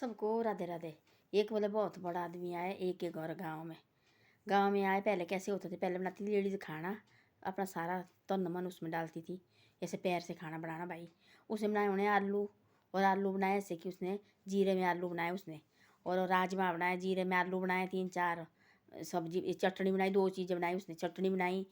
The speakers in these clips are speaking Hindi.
सबको राधे राधे। एक बोले बहुत बड़ा आदमी आए एक के घर गांव में आए। पहले कैसे होते थे, पहले बनाती थी लेडीज खाना, अपना सारा तन मन उसमें डालती थी। ऐसे पैर से खाना बनाना भाई। उसने बनाए उन्हें आलू, और आलू बनाए ऐसे कि उसने जीरे में आलू बनाए उसने, और राजमा बनाए जीरे में आलू बनाए, 3-4 सब्जी, चटनी बनाई, 2 चीज़ें बनाई उसने, चटनी बनाई,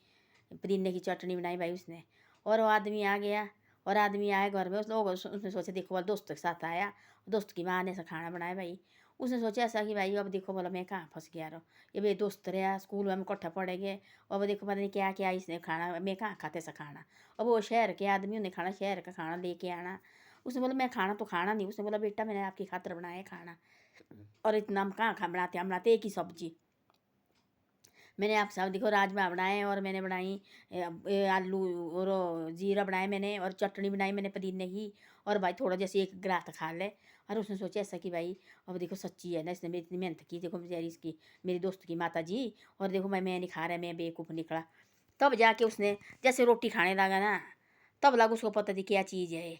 पुदीने की चटनी बनाई भाई उसने। और वो आदमी आ गया, और आदमी आए घर में, उस लोग उसने सोचा देखो बोला दोस्त के साथ आया, दोस्त की माँ ने ऐसा खाना बनाया भाई। उसने सोचा ऐसा कि भाई अब देखो बोला मैं कहाँ फंस गया रहो, ये भाई दोस्त रहा स्कूल में हम इकट्ठा पढ़ेंगे, अब देखो पता नहीं क्या क्या इसने खाना, मैं कहाँ खाते ऐसा खाना। अब वो शहर के आदमी ने खाना, शहर का खाना लेके आना। उसने बोला मैं खाना तो खाना नहीं। उसने बोला बेटा मैंने आपकी खातर बनाया है खाना, और इतना हम कहाँ खा बनाते, हम बनाते एक ही सब्जी। मैंने आप सब देखो राजमा बनाए, और मैंने बनाई आलू और जीरा बनाए मैंने, और चटनी बनाई मैंने पुदीने की, और भाई थोड़ा जैसे एक गिलास खा ले। और उसने सोचा ऐसा कि भाई अब देखो सच्ची है ना, इसने मेरी इतनी मेहनत की, देखो बेचारी इसकी, मेरी दोस्त की माता जी, और देखो मैं नहीं खा रहा, मैं बेवकूफ़ निकला। तब जाके उसने जैसे रोटी खाने लगा ना, तब लगा उसको पता थी क्या चीज़ है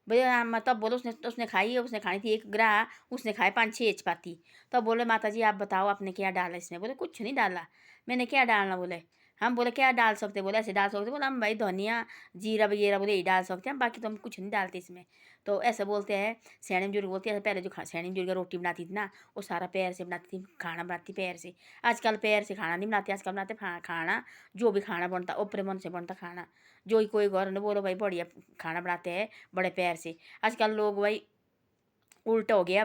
भैया। तब बोलो उसने, तो उसने खाई है, उसने खाई थी एक ग्राह, उसने खाए 5-6 चपाती। तब बोले माता जी आप बताओ आपने क्या डाला इसमें। बोले कुछ नहीं डाला। मैंने क्या डालना बोले, हम बोले क्या डाल सकते, बोले ऐसे डाल सकते। बोले हम भाई धनिया जीरा वगैरह बोले यही डाल सकते हैं, बाकी तो हम कुछ नहीं डालते इसमें। तो ऐसे बोलते हैं सैनी बुजुर्ग, बोलते हैं पहले जो सैनी बुजुर्ग रोटी बनाती थी ना, वो सारा पैर से बनाती थी, खाना बनाती पैर से। आजकल पैर से खाना नहीं बनाते, आजकल बनाते खाना जो भी खाना बनता ऊपरे मन से बनता खाना। जो ही कोई घर ने बोलो भाई बढ़िया खाना बनाते हैं बड़े पैर से। आजकल लोग भाई उल्टा हो गया।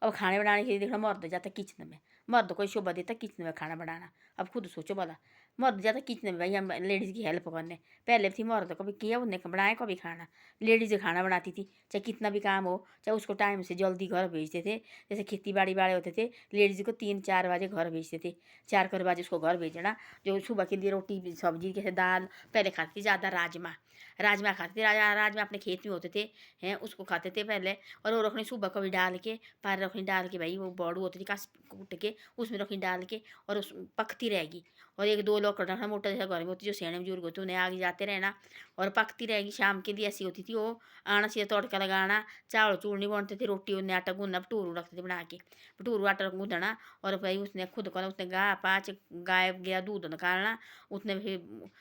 अब खाने बनाने के लिए देखना मर्द जाता किचन में, मर्द कोई शोभा देता किचन में खाना बनाना। अब खुद सोचो भला, मर्द जाता किचन में भाई हम लेडीज़ की हेल्प करने। पहले थी मर्द कभी किया उनने बनाया कभी खाना, लेडीज़ खाना बनाती थी, चाहे कितना भी काम हो, चाहे उसको टाइम से जल्दी घर भेजते थे। जैसे खेती बाड़ी वाले होते थे, लेडीज़ को 3-4 बजे घर भेजते थे, 4 बजे उसको घर भेजना। जो सुबह के लिए रोटी सब्जी कैसे दाल, पहले खाती थी ज़्यादा राजमा, राजमा खाते थे, राजमा अपने खेत में होते थे हैं, उसको खाते थे पहले। और वो रखनी सुबह कभी डाल के, पार रखनी डाल के भाई, वो बड़ू होती थी कस कूट के, उसमें रखनी डाल के, और उस पकती रहेगी। और 1-2 लोग रखना मोटा जैसा घर में होती, जो सियाने बुजुर्ग होते उन्हें आगे जाते रहना, और पकती रहेगी। शाम के लिए ऐसी होती थी वो, आना सीधा तड़का लगाना, चावल चूड़ नहीं बनते थे, रोटी उन्हें आटा गूंदना, भटूरू रखते थे बना के, भटूरू आटा गूंदना। और भाई उसने खुद करना, उसने गाय गया दूध निकालना, उसने फिर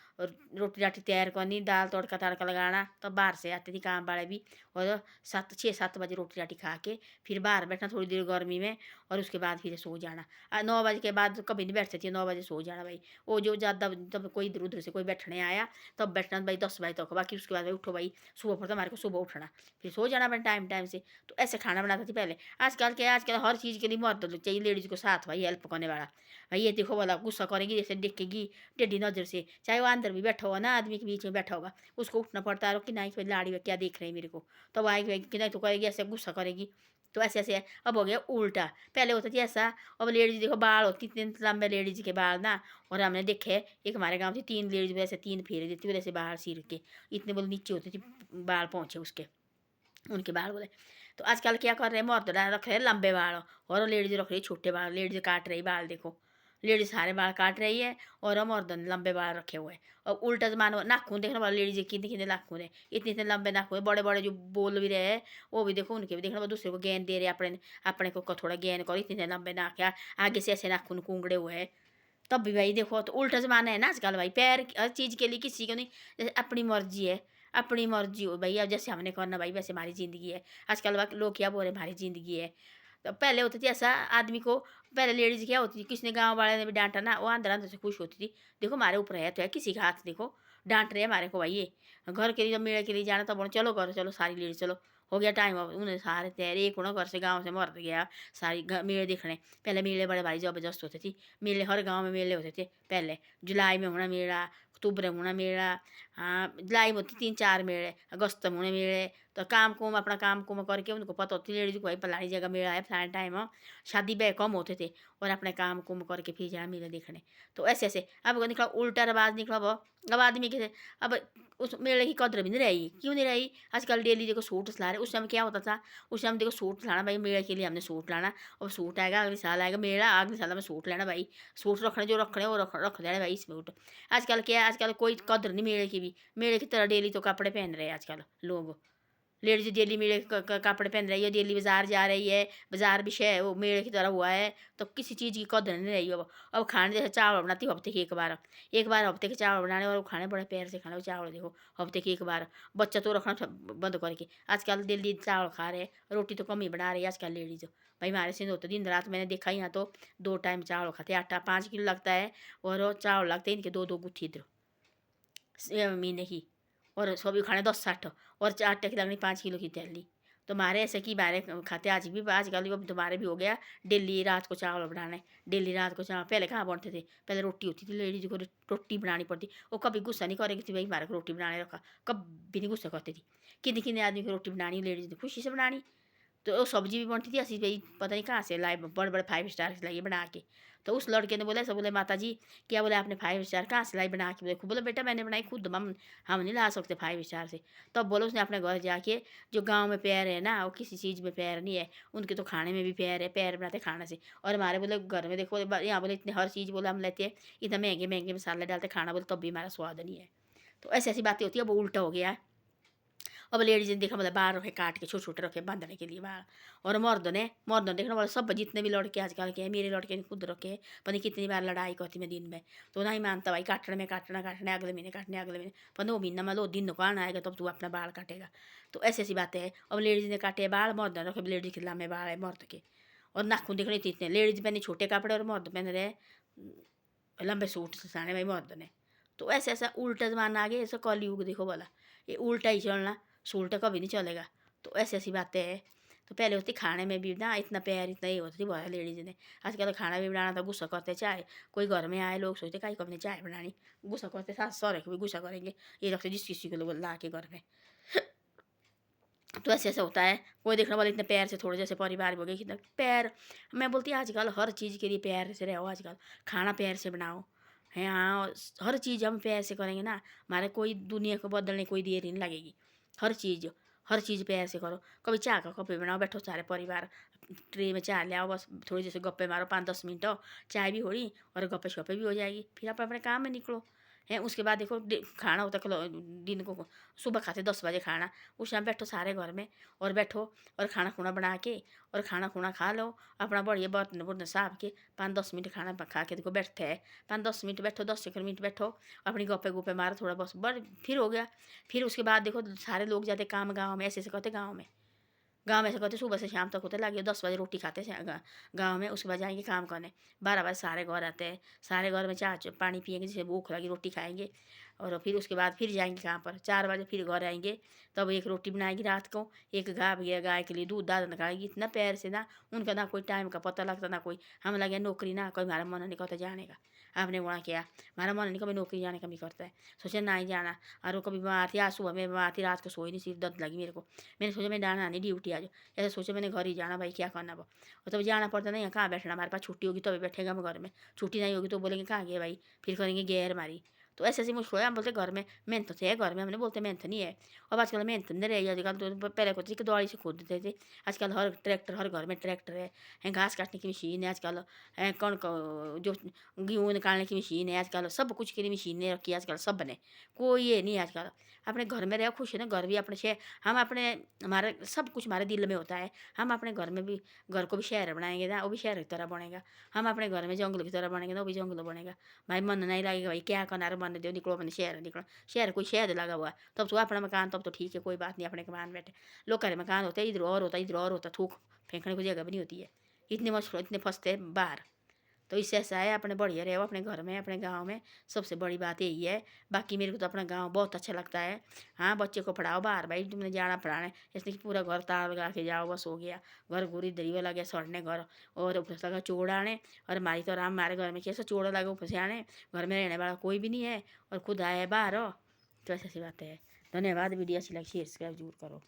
रोटी राटी तैयार करनी, दाल तड़का तड़का लगाना। तब बाहर से आते थे काम वाले भी, और 6-7 बजे रोटी राटी खा के फिर बाहर बैठना थोड़ी देर गर्मी में, और उसके बाद फिर सो जाना। 9 बजे के बाद कभी नहीं बैठती थी, 9 बजे सो जाना भाई। वो जो ज़्यादा तब कोई इधर उधर से कोई बैठने आया तब बैठना भाई 10 बजे तक, बाकी उसके बाद भाई उठो भाई, सुबह पर हमारे को सुबह उठना, फिर सो जाना अपने टाइम टाइम से। तो ऐसे खाना बनाती थी पहले। आजकल क्या है, आजकल हर चीज़ के लिए मर्द चाहिए, लेडीज़ को साथ भाई हेल्प करने वाला। भाई ये देखो वाला गुस्सा करेगी जैसे देखेगी टेढ़ी नज़र से, चाहे वो अंदर भी बैठा होगा ना, आदमी के बीच में बैठा होगा, उसको उठना पड़ता है कि नहीं लाड़ी क्या देख रहे हैं मेरे को। तब आएगी कि नहीं तो करेगी ऐसे, गुस्सा करेगी। तो ऐसे ऐसे अब हो गया उल्टा। पहले होता थी ऐसा, अब लेडीज देखो बाल होती इतने लंबे लेडीज के बाल ना। और हमने देखे एक हमारे गांव से 3 लेडीज वैसे 3 फेरे देती वैसे बाहर सिर के, इतने बोले नीचे होती थी बाल पहुँचे उसके, उनके बाल बोले। तो आजकल क्या कर रहे हैं, मर्द रख रहे हैं लंबे बाल, और लेडीज रख रही है छोटे बाल, लेडीज काट रही बाल देखो, लेडीज सारे बाल काट रही है, और मर्द ने लंबे बाल रखे हुए हैं। और उल्टा जमाना नाखून देखने वाला, लेडीज कितने कितने नाखून है, इतने इतने लंबे नाखून है, बड़े बड़े जो बोल भी रहे हैं वो भी देखो उनके भी देखना, दूसरे को गेंद दे रहे हैं, अपने अपने को थोड़ा गेंद करो, इतने इतने लंबे नाक है, आगे से ऐसे नाखून कुंगड़े हुए हैं। तब भी भाई देखो तो उल्टा ज़माना है ना आजकल भाई, पैर हर चीज़ के लिए किसी को नहीं, जैसे अपनी मर्जी है, अपनी मर्जी हो भाई, अब जैसे हमने करना भाई वैसे हमारी ज़िंदगी है। आजकल लोग क्या बोल रहे हैं हमारी ज़िंदगी है। तो पहले होती थी ऐसा आदमी को, पहले लेडीज़ क्या होती थी, किसी ने गाँव वाले ने भी डांटा ना, वो अंदर अंदर से खुश होती थी, देखो हमारे ऊपर है तो है, किसी का हाथ देखो डांट रहे हैं हमारे को भाई। ये घर के लिए जब मेले के लिए जाना तो बोलो चलो करो, चलो सारी लेडीज चलो, हो गया टाइम। अब उन्हें सारे तैयारी एक होना, घर से गाँव से मर्द गया सारी मेले देखने। पहले मेले बड़े भारी ज़बरदस्त होते थे, मेले हर गाँव में मेले होते थे पहले। जुलाई में होना मेला, अक्टूबर में होना मेला, हाँ जुलाई में होती 3-4 मेले, अगस्त में होने मेले। तो काम कुम अपना काम कुम करके उनको पता होती लेडीज को भाई फलानी जगह मेला है, फलाने टाइम हो, शादी ब्याह कम होते थे, और अपने काम कुम करके फिर जाना मेले देखने। तो ऐसे ऐसे अब निकला उल्टा रवाज निकला। अब आदमी के अब उस मेले की कदर भी नहीं रही, क्यों नहीं रही। आजकल डेली देखो सूट सिला रहे, उस समय क्या होता था, उस समय देखो सूट लाना भाई, मेले के लिए हमने सूट लाना, और सूट आएगा अगले साल आएगा मेला, अगले साल में सूट लेना भाई, सूट रखने जो रखने वो रख देना भाई सूट। आजकल क्या है, आजकल कोई कदर नहीं मेले की भी, मेले की तरह डेली तो कपड़े पहन रहे हैं आजकल लोग, लेडीज डेली मेले कपड़े पहन रही है, डेली बाजार जा रही है, बाजार भी शहर वो मेले की तरह हुआ है, तो किसी चीज़ की कदर नहीं रही अब खाने जैसे चावल बनाती हूँ हफ्ते के एक बार हफ्ते के चावल बनाने और वो खाने बड़े प्यार से खाने वो चावल देखो हफ्ते के एक बार। बच्चा तो रखना बंद करके आजकल डेली चावल खा रहे हैं, रोटी तो कम ही बना रही है आजकल लेडीज। भाई हमारे से तो दिन रात मैंने देखा यहाँ तो 2 टाइम चावल खाते, आटा 5 किलो लगता है और चावल लगते हैं इनके 2-2 गुत्थी इधर महीने की, और सभी खाने 10-60 और आटे की लगनी 5 किलो की थैली। तो हमारे ऐसे कि हमारे खाते आज भी आजकल वो तुम्हारे भी हो गया डेली रात को चावल बनाना है, डेली रात को चावल। पहले कहाँ बनते थे, पहले रोटी होती थी, लेडीज को रोटी बनानी पड़ती। वो कभी गुस्सा नहीं करेगी थी भाई हमारे को रोटी बनाने रखा, कभी नहीं गुस्सा करती थी। किन्नी किन्नी आदमी को रोटी बनानी लेडीज ने खुशी से बनानी। तो वो सब्जी भी बनती थी ऐसी भाई पता नहीं कहाँ से लाए, बड़े बड़े 5 स्टार से लाइए बना के। तो उस लड़के ने बोला ऐसा, बोले माता जी क्या, बोले आपने 5 स्टार कहाँ से लाई बना के, बोले बोले बेटा मैंने बनाई खुद, हम नहीं ला सकते 5 स्टार से। तब बोलो उसने अपने घर जाके, जो गांव में पैर है ना वो किसी चीज़ में पैर नहीं है, उनके तो खाने में भी पैर है, पैर बनाते खाने से। और हमारे बोले घर में देखो यहाँ बोले इतने हर चीज़ बोले हम लेते हैं, इतना महंगे महंगे मसाले डालते खाना बोले तब भी हमारा स्वाद नहीं है। तो ऐसी ऐसी बातें होती है, अब उल्टा हो गया है। अब लेडीज ने देखा मतलब बाल रखे काट के छोटे छोटे रखे बांधने के लिए बाल। और मर्द ने देखना वाला सब जितने भी लड़के आजकल के हैं, मेरे लड़के ने खुद रखे, पता नहीं कितनी बार लड़ाई करती मैं दिन में। तो नहीं मानता भाई, काटने में काटना अगले महीने काटने अगले महीने 15 महीना में लो दिन दुकान आएगा तब तू अपना बाल काटेगा। तो ऐसी ऐसी बातें हैं। अब लेडीज ने काटे बाल, मर्द ने रखे, लेडीज के लंबे बाल है मर्द के। और नाखून देखने इतने, लेडीज पहने छोटे कपड़े और मर्द पहन रहे लंबे सूट साने भाई मर्द ने। तो ऐसा ऐसा उल्टा जमाना आ गया, ऐसा कलयुग देखो बोला, ये उल्टा ही चलना, उल्टा कभी नहीं चलेगा। तो ऐसी ऐसी बातें हैं। तो पहले होती खाने में भी ना इतना प्यार इतना ही होती थी बोला लेडीज ने। आजकल तो खाना भी बनाना था गुस्सा करते, चाय कोई घर में आए लोग सोचते कहीं कभी चाय बनानी, गुस्सा करते, सास सौरे को भी गुस्सा करेंगे, ये रखते जिस किसी को लोग ला के घर में। तो ऐसे ऐसा होता है, कोई देखने वाला इतने प्यार से थोड़े जैसे परिवार हो गए कितना प्यार। मैं बोलती हूँ आजकल हर चीज़ के लिए प्यार से रहो, आजकल खाना प्यार से बनाओ है। हाँ और हर चीज़ हम प्यार से करेंगे ना, हमारे कोई दुनिया को बदलने कोई देर नहीं लगेगी। हर चीज़ प्यार से करो। कभी चाय का कप बनाओ, बैठो सारे परिवार, ट्रे में चाय ले आओ, बस थोड़ी जैसे गप्पे मारो 5-10 मिनट, चाय भी हो रही और गप्पे शप्पे भी हो जाएगी, फिर आप अपने काम में निकलो है। उसके बाद देखो खाना होता है दिन को, सुबह खाते 10 बजे खाना, उस टाइम बैठो सारे घर में और बैठो और खाना खुना बना के और खाना खुना खा लो अपना बढ़िया बर्तन बुर्तन साफ के। 5-10 मिनट खाना खा के देखो बैठते हैं, 5-10 मिनट बैठो, 10 मिनट बैठो, अपनी गप्पे गुप्पे मारो थोड़ा बहुत बड़, फिर हो गया। फिर उसके बाद देखो सारे लोग जाते काम गाँव में, ऐसे ऐसे करते गाँव में ऐसे करते सुबह से शाम तक होते लगे 10 बजे रोटी खाते गाँव में। उसके बाद जाएंगे काम करने, 12 बजे सारे घर आते हैं, सारे घर में चाय पानी पियेंगे, जैसे भूख लगी रोटी खाएंगे और फिर उसके बाद फिर जाएंगे काम पर। 4 बजे फिर घर आएंगे, तब एक रोटी बनाएगी रात को, एक गाय के लिए दूध दाद निकालेगी, इतना प्यार से ना उनका ना कोई टाइम का पता लगता ना कोई। हम लगे नौकरी ना, कोई हमारा मन नहीं करता जाने का, आपने वहाँ किया हमारा मन नहीं कभी नौकरी जाने का भी करता है, सोचे ना ही जाना। और वो कभी बीमार थी, आज सुबह में बीमार थी, रात को सोई नहीं, सिर दर्द लगी मेरे को, मैंने सोचा मैं डाना नहीं ड्यूटी आज, ऐसे सोचा मैंने घर ही जाना भाई क्या करना वो। और तब जाना पड़ता नहीं, कहाँ बैठना, हमारे पास छुट्टी होगी तभी बैठेगा हम घर में, छुट्टी नहीं होगी तो बोलेंगे कहाँ गए भाई, फिर करेंगे गैर हमारी। तो ऐसे ऐसी मुश्किल है। हम बोलते घर में मेहनत तो है, घर में हमने बोलते मेहनत नहीं है। अब आजकल मेहनत नहीं रही, आजकल तो पहले को कि दौड़ी से खोदते थे, आजकल हर ट्रैक्टर, हर घर में ट्रैक्टर है, घास काटने की मशीन है आजकल, है कौन जो गेहूँ निकालने की मशीन है आजकल, सब कुछ के लिए मशीनें रखी है आजकल सब ने, कोई ये नहीं आजकल। अपने घर में रहो खुश है ना, घर भी अपने शहर, हम अपने हमारे सब कुछ हमारे दिल में होता है। हम अपने घर में भी, घर को भी शहर बनाएंगे ना वो भी शहर की तरह बनेगा, हम अपने घर में जंगल की तरह बनेंगे ना वो भी जंगल बनेगा। भाई मन नहीं लगेगा भाई क्या करना रे, मन दो निकलो अपने शहर निकलो, शहर कोई शहर लगा हुआ है तब तो अपना मकान, तब तो ठीक है कोई बात नहीं, अपने मकान बैठे। लोग का मकान होता है इधर और होता है इधर और होता, थूक फेंकने की जगह भी नहीं होती है, इतने मुश्किल इतने फंसते हैं बाहर। तो इससे ऐसा है अपने बढ़िया रहो अपने घर में अपने गांव में, सबसे बड़ी बात यही है। बाकी मेरे को तो अपना गांव बहुत अच्छा लगता है। हाँ बच्चे को पढ़ाओ बाहर भाई, तुमने जाना पढ़ाने, जैसे कि पूरा घर तार लगा के जाओ बस हो गया, घर घूरी दरी लगा गया सड़ने घर, और ऊपर से लगा चोड़ आने। और हमारी तो आराम हमारे घर में कैसा चोड़ लगा ऊपर से आने, घर में रहने वाला कोई भी नहीं है और खुद आए बाहर हो। तो ऐसी बात है। धन्यवाद, वीडियो अच्छी लगी शेयर सब्सक्राइब जरूर करो।